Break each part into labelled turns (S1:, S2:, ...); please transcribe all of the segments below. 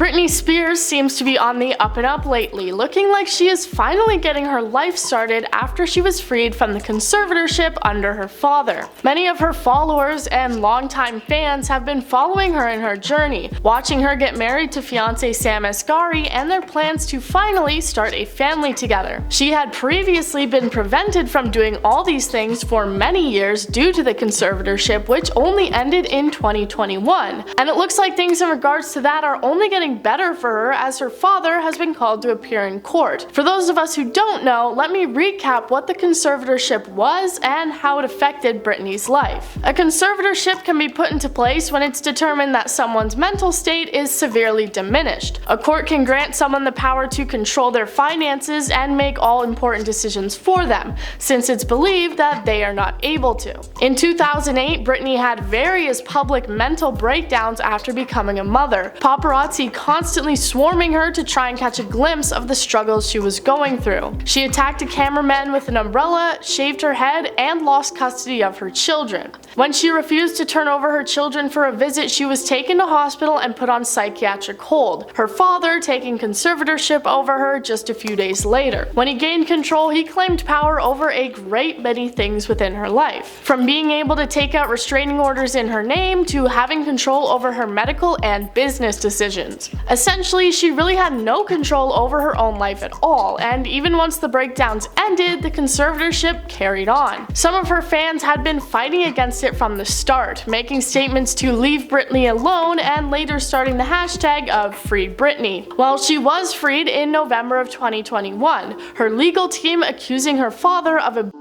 S1: Britney Spears seems to be on the up and up lately, looking like she is finally getting her life started after she was freed from the conservatorship under her father. Many of her followers and longtime fans have been following her in her journey, watching her get married to fiancé Sam Asghari and their plans to finally start a family together. She had previously been prevented from doing all these things for many years due to the conservatorship, which only ended in 2021, and it looks like things in regards to that are only getting better for her as her father has been called to appear in court. For those of us who don't know, let me recap what the conservatorship was and how it affected Britney's life. A conservatorship can be put into place when it's determined that someone's mental state is severely diminished. A court can grant someone the power to control their finances and make all important decisions for them, since it's believed that they are not able to. In 2008, Britney had various public mental breakdowns after becoming a mother. Paparazzi constantly swarming her to try and catch a glimpse of the struggles she was going through. She attacked a cameraman with an umbrella, shaved her head, and lost custody of her children. When she refused to turn over her children for a visit, she was taken to hospital and put on psychiatric hold, her father taking conservatorship over her just a few days later. When he gained control, he claimed power over a great many things within her life, from being able to take out restraining orders in her name to having control over her medical and business decisions. Essentially, she really had no control over her own life at all, and even once the breakdowns ended, the conservatorship carried on. Some of her fans had been fighting against it from the start, making statements to leave Britney alone and later starting the hashtag of Free Britney. Well, she was freed in November of 2021, her legal team accusing her father of abusing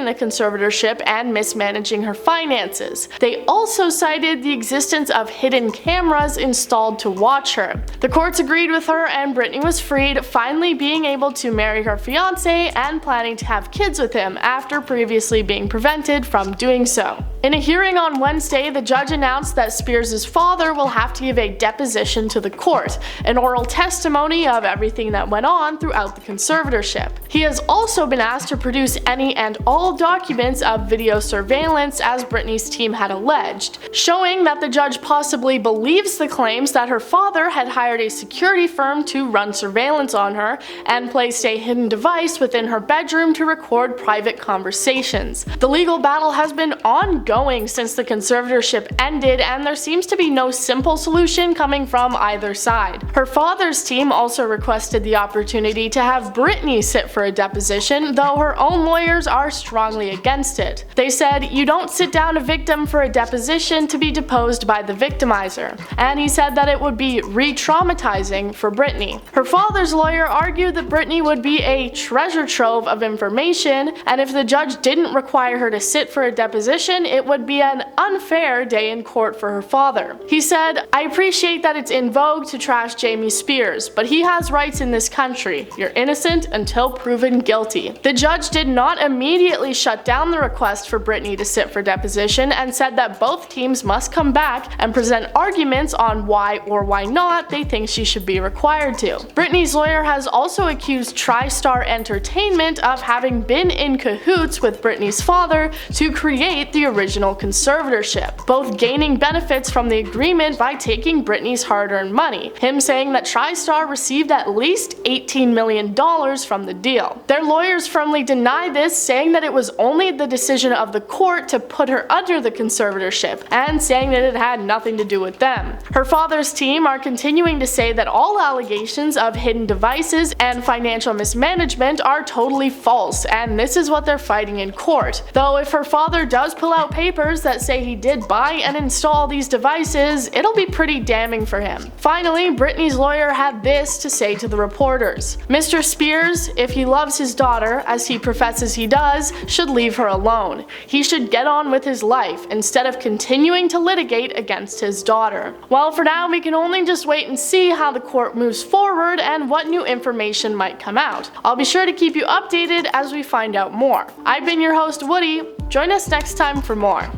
S1: the conservatorship and mismanaging her finances. They also cited the existence of hidden cameras installed to watch her. The courts agreed with her and Britney was freed, finally being able to marry her fiancé and planning to have kids with him after previously being prevented from doing so. In a hearing on Wednesday, the judge announced that Spears' father will have to give a deposition to the court, an oral testimony of everything that went on throughout the conservatorship. He has also been asked to produce any and all documents of video surveillance, as Britney's team had alleged, showing that the judge possibly believes the claims that her father had hired a security firm to run surveillance on her and placed a hidden device within her bedroom to record private conversations. The legal battle has been ongoing since the conservatorship ended, and there seems to be no simple solution coming from either side. Her father's team also requested the opportunity to have Britney sit for a deposition, though her own lawyers are strongly against it. They said, "You don't sit down a victim for a deposition to be deposed by the victimizer," and he said that it would be re-traumatizing for Britney. Her father's lawyer argued that Britney would be a treasure trove of information, and if the judge didn't require her to sit for a deposition, it would be an unfair day in court for her father. He said, "I appreciate that it's in vogue to trash Jamie Spears, but he has rights in this country. You're innocent until proven guilty." The judge did not immediately shut down the request for Britney to sit for deposition and said that both teams must come back and present arguments on why or why not they think she should be required to. Britney's lawyer has also accused TriStar Entertainment of having been in cahoots with Britney's father to create the original conservatorship, both gaining benefits from the agreement by taking Britney's hard-earned money, him saying that TriStar received at least $18 million from the deal. Their lawyers firmly deny this, saying that it was only the decision of the court to put her under the conservatorship, and saying that it had nothing to do with them. Her father's team are continuing to say that all allegations of hidden devices and financial mismanagement are totally false, and this is what they're fighting in court. Though if her father does pull out papers that say he did buy and install these devices, it'll be pretty damning for him. Finally, Britney's lawyer had this to say to the reporters: "Mr. Spears, if he loves his daughter, as he professes he does, should leave her alone. He should get on with his life, instead of continuing to litigate against his daughter." Well, for now, we can only just wait and see how the court moves forward and what new information might come out. I'll be sure to keep you updated as we find out more. I've been your host, Woody. Join us next time for more.